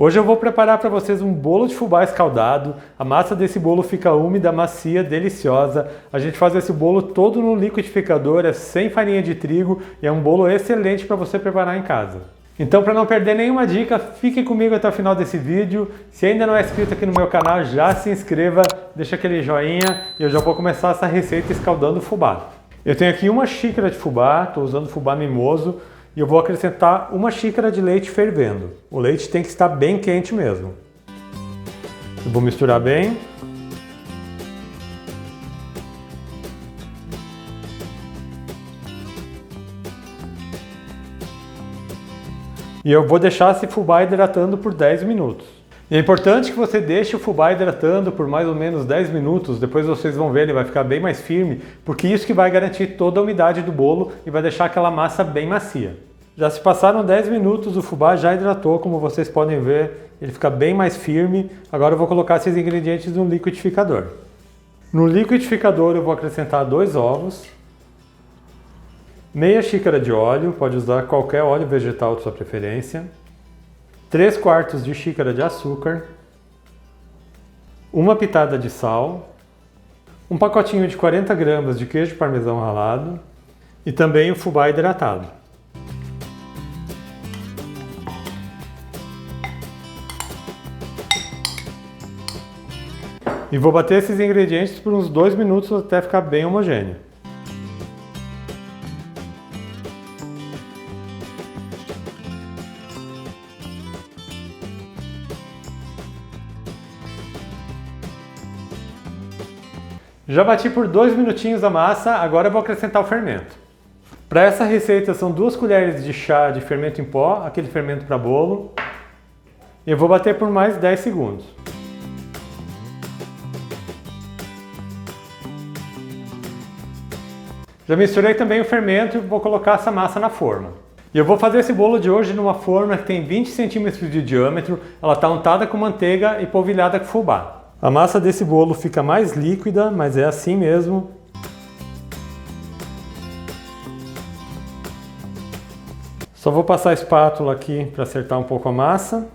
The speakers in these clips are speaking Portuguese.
Hoje eu vou preparar para vocês um bolo de fubá escaldado. A massa desse bolo fica úmida, macia, deliciosa. A gente faz esse bolo todo no liquidificador, é sem farinha de trigo e é um bolo excelente para você preparar em casa. Então, para não perder nenhuma dica, fique comigo até o final desse vídeo. Se ainda não é inscrito aqui no meu canal, já se inscreva, deixa aquele joinha e eu já vou começar essa receita escaldando fubá. Eu tenho aqui uma xícara de fubá, estou usando fubá mimoso. E eu vou acrescentar uma xícara de leite fervendo. O leite tem que estar bem quente mesmo. Eu vou misturar bem. E eu vou deixar esse fubá hidratando por 10 minutos. E é importante que você deixe o fubá hidratando por mais ou menos 10 minutos, depois vocês vão ver, ele vai ficar bem mais firme, porque isso que vai garantir toda a umidade do bolo e vai deixar aquela massa bem macia. Já se passaram 10 minutos, o fubá já hidratou, como vocês podem ver, ele fica bem mais firme. Agora eu vou colocar esses ingredientes no liquidificador. No liquidificador eu vou acrescentar 2 ovos, meia xícara de óleo, pode usar qualquer óleo vegetal de sua preferência, 3/4 de xícara de açúcar, uma pitada de sal, um pacotinho de 40 gramas de queijo parmesão ralado e também o fubá hidratado. E vou bater esses ingredientes por uns 2 minutos até ficar bem homogêneo. Já bati por 2 minutinhos a massa, agora eu vou acrescentar o fermento. Para essa receita são 2 colheres de chá de fermento em pó, aquele fermento para bolo. E eu vou bater por mais 10 segundos. Já misturei também o fermento e vou colocar essa massa na forma. E eu vou fazer esse bolo de hoje numa forma que tem 20 centímetros de diâmetro, ela está untada com manteiga e polvilhada com fubá. A massa desse bolo fica mais líquida, mas é assim mesmo. Só vou passar a espátula aqui para acertar um pouco a massa.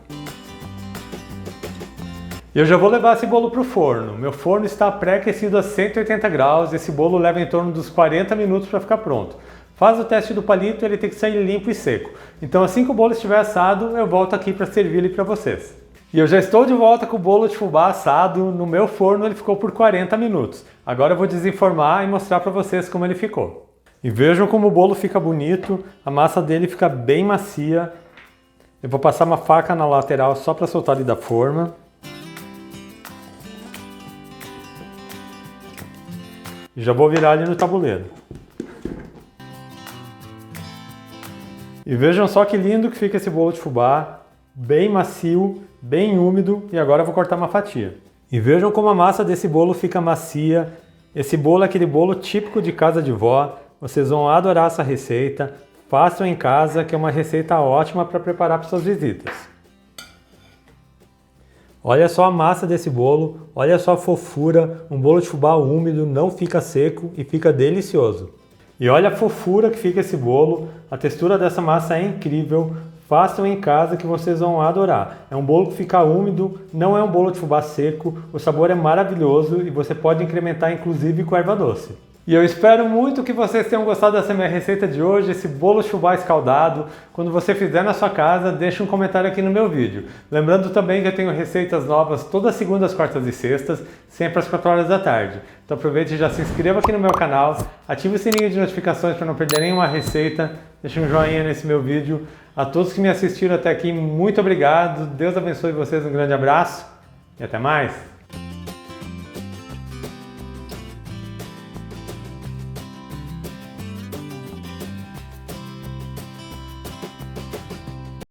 E eu já vou levar esse bolo para o forno. Meu forno está pré-aquecido a 180 graus, esse bolo leva em torno dos 40 minutos para ficar pronto. Faz o teste do palito, ele tem que sair limpo e seco. Então assim que o bolo estiver assado, eu volto aqui para servir ele para vocês. E eu já estou de volta com o bolo de fubá assado, no meu forno ele ficou por 40 minutos. Agora eu vou desenformar e mostrar para vocês como ele ficou. E vejam como o bolo fica bonito, a massa dele fica bem macia. Eu vou passar uma faca na lateral só para soltar ele da forma. E já vou virar ele no tabuleiro. E vejam só que lindo que fica esse bolo de fubá, bem macio, bem úmido, e agora eu vou cortar uma fatia. E vejam como a massa desse bolo fica macia. Esse bolo é aquele bolo típico de casa de vó. Vocês vão adorar essa receita. Façam em casa, que é uma receita ótima para preparar para suas visitas. Olha só a massa desse bolo, olha só a fofura, um bolo de fubá úmido, não fica seco e fica delicioso. E olha a fofura que fica esse bolo, a textura dessa massa é incrível, façam em casa que vocês vão adorar. É um bolo que fica úmido, não é um bolo de fubá seco, o sabor é maravilhoso e você pode incrementar inclusive com erva doce. E eu espero muito que vocês tenham gostado dessa minha receita de hoje, esse bolo de fubá escaldado. Quando você fizer na sua casa, deixa um comentário aqui no meu vídeo. Lembrando também que eu tenho receitas novas todas segundas, quartas e sextas, sempre às 4 horas da tarde. Então aproveite e já se inscreva aqui no meu canal, ative o sininho de notificações para não perder nenhuma receita, deixe um joinha nesse meu vídeo. A todos que me assistiram até aqui, muito obrigado, Deus abençoe vocês, um grande abraço e até mais!